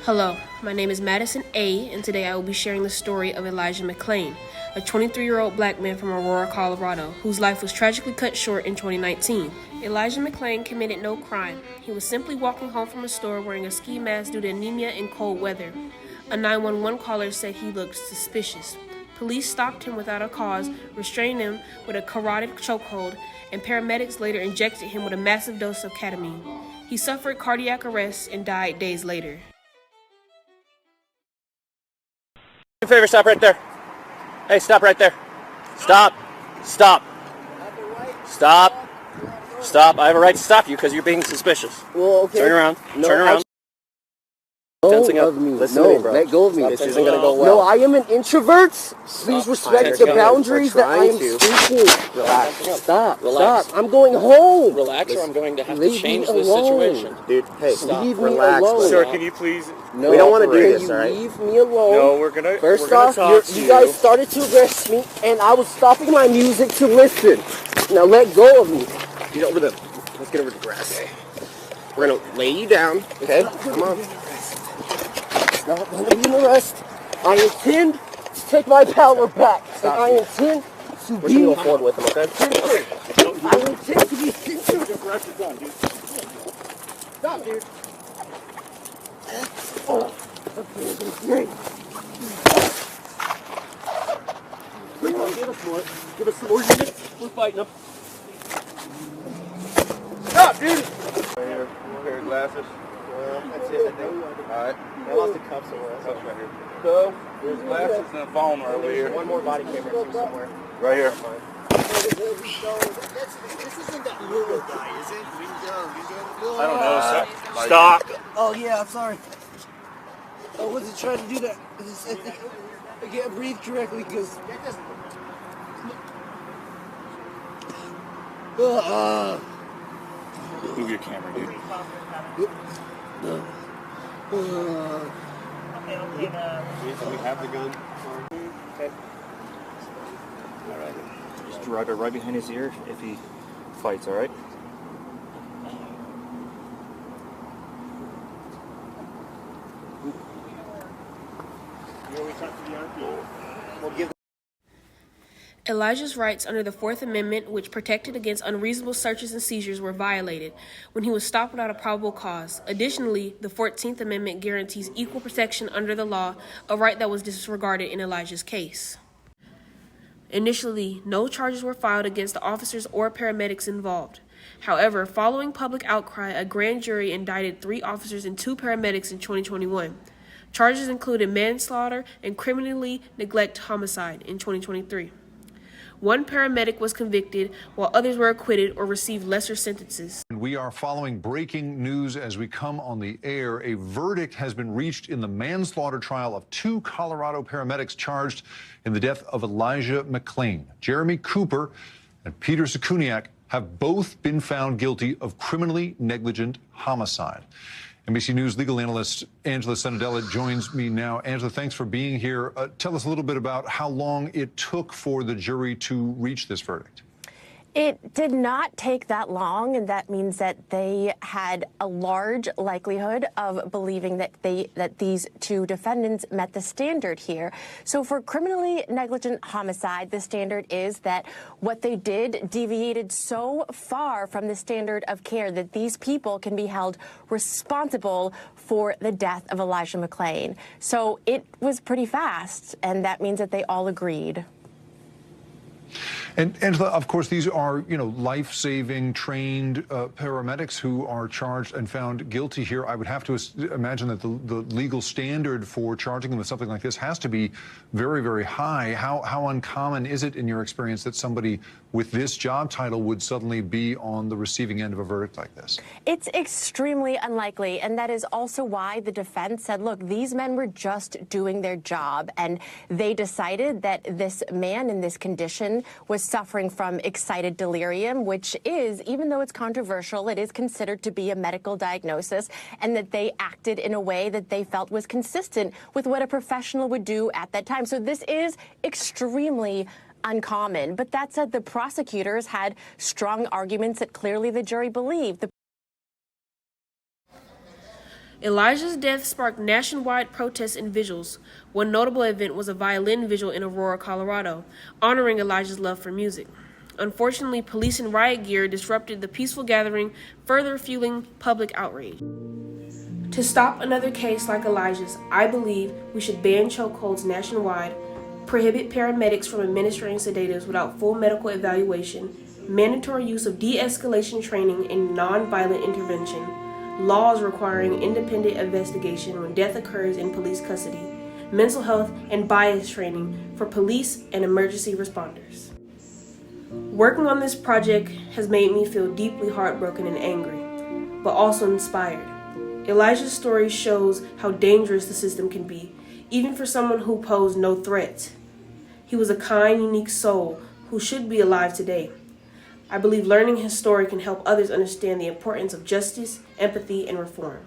Hello, my name is Madison A., and today I will be sharing the story of Elijah McClain, a 23-year-old black man from Aurora, Colorado, whose life was tragically cut short in 2019. Elijah McClain committed no crime. He was simply walking home from a store wearing a ski mask due to anemia and cold weather. A 911 caller said he looked suspicious. Police stopped him without a cause, restrained him with a carotid chokehold, and paramedics later injected him with a massive dose of ketamine. He suffered cardiac arrest and died days later. Do me a favor, stop right there. Hey, stop right there. Stop. Stop. Stop. Stop. I have a right to stop you because you're being suspicious. Well, okay. Turn around. No, Turn around. Tensing up. Listen to me, bro. Let go of me. This isn't going to go well. No, I am an introvert. Please respect the boundaries that I am speaking. Relax. Stop. Relax. Stop. I'm going home. Relax, or I'm going to have to Leave change me this alone. situation. Dude, hey, Stop. Leave me relax. alone. Sir, can you please? No, we don't want to do this, can all right? you leave me alone? No, we're gonna. First we're off, gonna talk you guys started to arrest me, and I was stopping my music to listen. Now let go of me. Get over the. Let's get over the grass. We're gonna lay you down. Okay, come on. It's not going to be an arrest. I intend to take my power back. Stop. And I intend to We're be. gonna go forward with him, okay? I intend to be censored. Stop, dude. Oh, okay. Give us more. Give us some more units. We're fighting them. Stop, dude. Right here. Pair of glasses. That's it, I think. Alright. I lost the cup somewhere. Cups right here. So, there's glasses and a phone right here. One more body camera too somewhere. Right here. This isn't that little guy, is it? I don't know, sir. Stop. Oh yeah, I'm sorry. I wasn't trying to do that. I can't breathe correctly because. Move your camera, dude. We have the gun. Okay. All right. Just drive it right behind his ear if he fights, all right? Elijah's rights under the Fourth Amendment, which protected against unreasonable searches and seizures, were violated when he was stopped without a probable cause. Additionally, the 14th Amendment guarantees equal protection under the law, a right that was disregarded in Elijah's case. Initially, no charges were filed against the officers or paramedics involved. However, following public outcry, a grand jury indicted 3 officers and 2 paramedics in 2021. Charges included manslaughter and criminally neglect homicide in 2023. One paramedic was convicted, while others were acquitted or received lesser sentences. We are following breaking news as we come on the air. A verdict has been reached in the manslaughter trial of 2 Colorado paramedics charged in the death of Elijah McClain. Jeremy Cooper and Peter Sakuniak have both been found guilty of criminally negligent homicide. NBC News legal analyst Angela Senadella joins me now. Angela, thanks for being here. Tell us a little bit about how long it took for the jury to reach this verdict. It did not take that long, and that means that they had a large likelihood of believing that these 2 defendants met the standard here. So for criminally negligent homicide, the standard is that what they did deviated so far from the standard of care that these people can be held responsible for the death of Elijah McClain. So it was pretty fast, and that means that they all agreed. And Angela, of course, these are, life-saving, trained paramedics who are charged and found guilty here. I would have to imagine that the legal standard for charging them with something like this has to be very, very high. How uncommon is it in your experience that somebody with this job title would suddenly be on the receiving end of a verdict like this? It's extremely unlikely, and that is also why the defense said, look, these men were just doing their job, and they decided that this man in this condition was suffering from excited delirium, which is, even though it's controversial, it is considered to be a medical diagnosis, and that they acted in a way that they felt was consistent with what a professional would do at that time. So this is extremely uncommon. But that said, the prosecutors had strong arguments that clearly the jury believed. Elijah's death sparked nationwide protests and vigils. One notable event was a violin vigil in Aurora, Colorado, honoring Elijah's love for music. Unfortunately, police and riot gear disrupted the peaceful gathering, further fueling public outrage. To stop another case like Elijah's, I believe we should ban chokeholds nationwide, prohibit paramedics from administering sedatives without full medical evaluation, mandatory use of de-escalation training and non-violent intervention, laws requiring independent investigation when death occurs in police custody, mental health and bias training for police and emergency responders. Working on this project has made me feel deeply heartbroken and angry, but also inspired. Elijah's story shows how dangerous the system can be, even for someone who posed no threat. He was a kind, unique soul who should be alive today. I believe learning his story can help others understand the importance of justice, empathy, and reform.